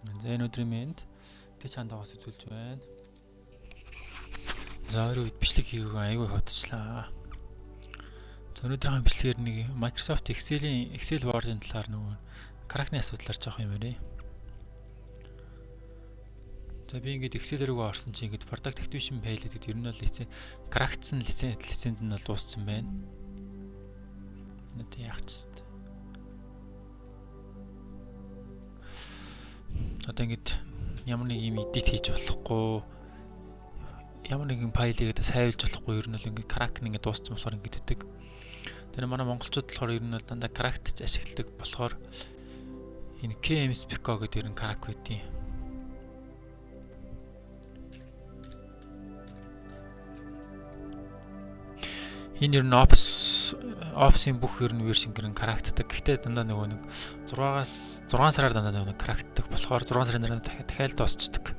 За энэ өдрийн мэнд тэ чандагаас үзүүлж байна. За өөрөө бичлэг хийгээгүй аягүй хотчлаа. За өнөөдрийн бичлэгээр нэг Microsoft Excel Word-ын талаар нөгөө кракны асуудлаар жоох юм байна. За би ингээд Excel рүүгээ орсон чинь ингээд Product Activation Failed гэдэг ер нь бол крактсан лиценз нь бол дууссан байна. Надад яах ч вэ? Одоо ингээд ямар нэг юм edit хийж болохгүй, ямар нэгэн файлыг сайвлж болохгүй, ер нь бол ингээд крак нь ингээд дууссан болохоор ингээд өгдөг. Тэр манай монголчууд болохоор ер нь бол дандаа крактж ашигладаг болохоор энэ KMSPICO гэдэг ер нь крак байдیں۔ Энэ ер нь Office-ийн бүх ер нь вершн гэрэн крактдаг. Гэхдээ дандаа нөгөө нэг 6 сараар дандаа нөгөө крактдаг болохоор 6 сарын дараа дахиад дуусчдаг.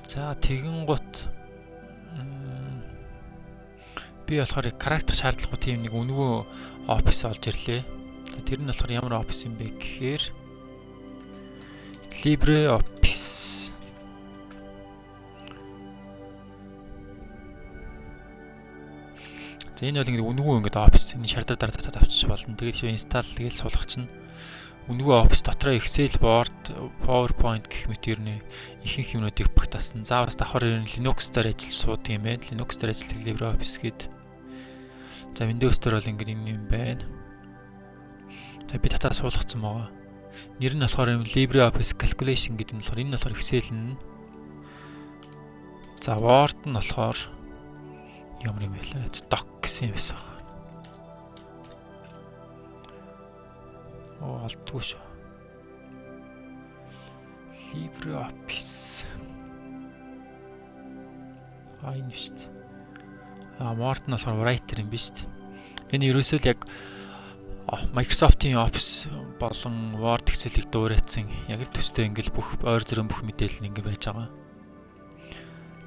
За тэгэн гут би болохоор крактах шаардлагагүй тийм нэг өнгөө Office олж ирлээ. Тэр нь болохоор ямар Office юм бэ гэхээр LibreOffice. За энэ бол ингээд өнгөө ингээд Office энэ шаардлагаар дараа татаад авчих болно. Тэгээд шив install гэж суулгах чинь өнгөө Office дотроо Excel, Word, PowerPoint гэх мэт ер нь ихэнх юмнуудыг багтаасан. Заавал давхар ер нь Linux дээр ажиллаж суудаг юм байна. Linux дээр ажилладаг LibreOffice гэдэг. За Windows дээр бол ингээд энэ юм байна. За би татаад суулгацсан байгаа. Нэр нь болохоор LibreOffice Calculation гэдэг нь болохоор энэ нь болохоор Excel нь. За Word нь болохоор ямар юм бэ? Doc гэсэн юм байсан. Олдгүй шүү. LibreOffice. Энэ шүү дээ. Word нь болохоор Writer юм биш үү? Энэ ерөөсөө л яг Microsoft-ийн Office болон Word Excel-ийг дуурайсан яг л төстэй ингээл бүх ойр зэрэг бүх мэдээлэл ингээ байж байгаа.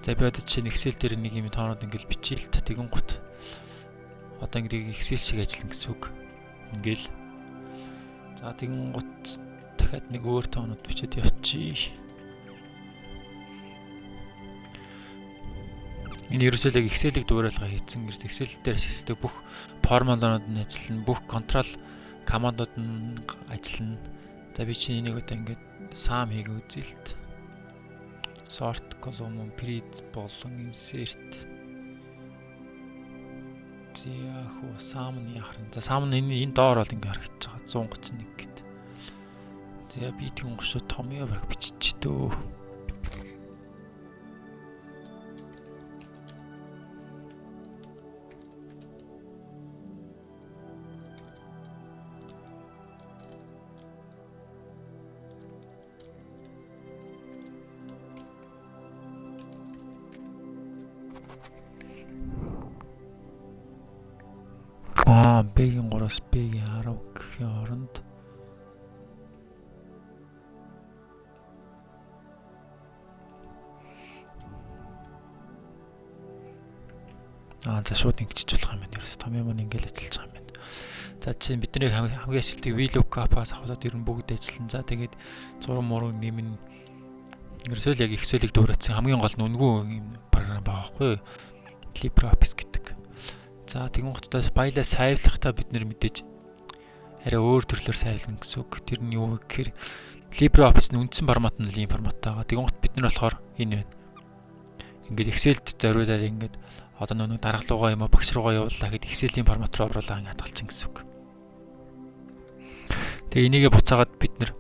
За би одоо чинь Excel дээр нэг юм тоонууд ингээл бичээл та тэгэн гут одоо ингээд Excel шиг ажиллана гэсэн үг. Ингээл за тэгэн гут дахиад нэг өөр тоонууд бичээд явчих. Энэ ерөөсөө яг Excel-ийг дуурайлгаа хийсэн. Excel дээр ашигладаг бүх формулаанууд нь ажиллана, бүх control командууд нь ажиллана. За би чинь энийг одоо ингээд sum хийгээ үзэлт. Sort column, print болон insert. Зяхуу sum нь яхарна. За sum нь энэ доор бол ингээд харагдаж байгаа 131 гэд. За би тэгэн гошоо томьёо бараг бичиж дөө. B-ийн 3-аас B-ийн 10 гэхийн оронд за шууд ингэчих болох юм байна. Ерөөс том юм ингээл ажиллаж байгаа юм байна. За чинь бидний хамгийн ашигладаг VLOOKUP-аас аваад ер нь бүгд ажиллана. За тэгээд зураг мураг нэмэн ерөөсөө л яг Excel-ийг дуурайсан хамгийн гол нь өнгөө юм програм байгаа байхгүй юу? LibreOffice гэдэг. За тэгэн хотоос файлаа сайвлахдаа бид нэр мэдээж арай өөр төрлөөр сайвлна гэсэн үг. Тэр нь юу гэхээр LibreOffice нь үндсэн формат нь ийм форматтай байгаа. Тэгэн хот бид нар болохоор энэ байна. Ингээд Excel-д зориулаад ингээд одоо нэг даргалуугаа юм багш руугаа явууллаа гэхэд Excel-ийн формат руу оруулаа ингээд хадгалчихсан гэсэн үг. Тэгээ энийгээ буцаагаад бид нар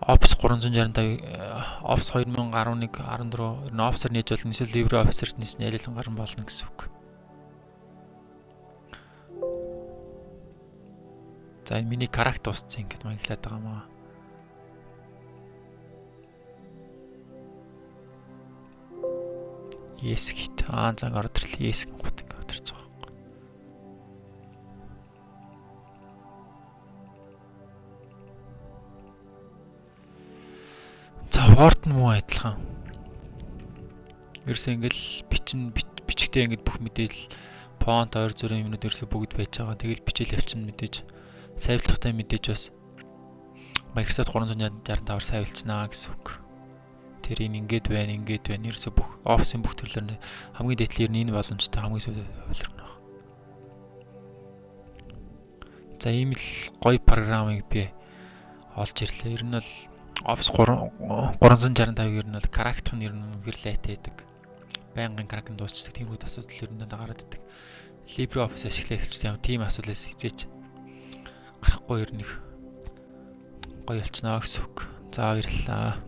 Office 365, Office 2011, 14 энэ Office-аар нээж болно. Эсвэл LibreOffice-аар нээж ялан гарan болно гэсэн үг. За энэ миний кракт дууссан ингээд маяглаад байгаа маа. Yes гит. За ороод ирлээ. Yes гот ингээд орж байгаа юм. За Word нь муу адилхан. Ерөөсөө ингээл бичгтээ ингээд бүх мэдээлэл фонт ойр зүрийн юмнууд ерөөсөө бүгд байж байгаа. Тэгэл бичээл явчихна мэдээж. Сайвлахтай мэдээж бас Microsoft 365-аар сайн болчихнаа гэсэн үг. Тэр ингээд байна. Ерөөсө бүх Office-ийн бүх төрлөөр хамгийн дээдлэр энэ боломжтой хамгийн сүүл хувилрна. За ийм л гоё програмыг би олж ирлээ. Ер нь бол Office 365 ер нь бол Crack нь ер нь үнэхээр лайт байдаг. Байнгын Crack дуусчдаг. Тиймүүд асуудал ер нь гараад идэг. LibreOffice ашиглах хэлчихсэн юм. Тийм асуудлаас хизээч гарахгүй ер нь их гоё болчихноо гэсэн үг. За баярлалаа.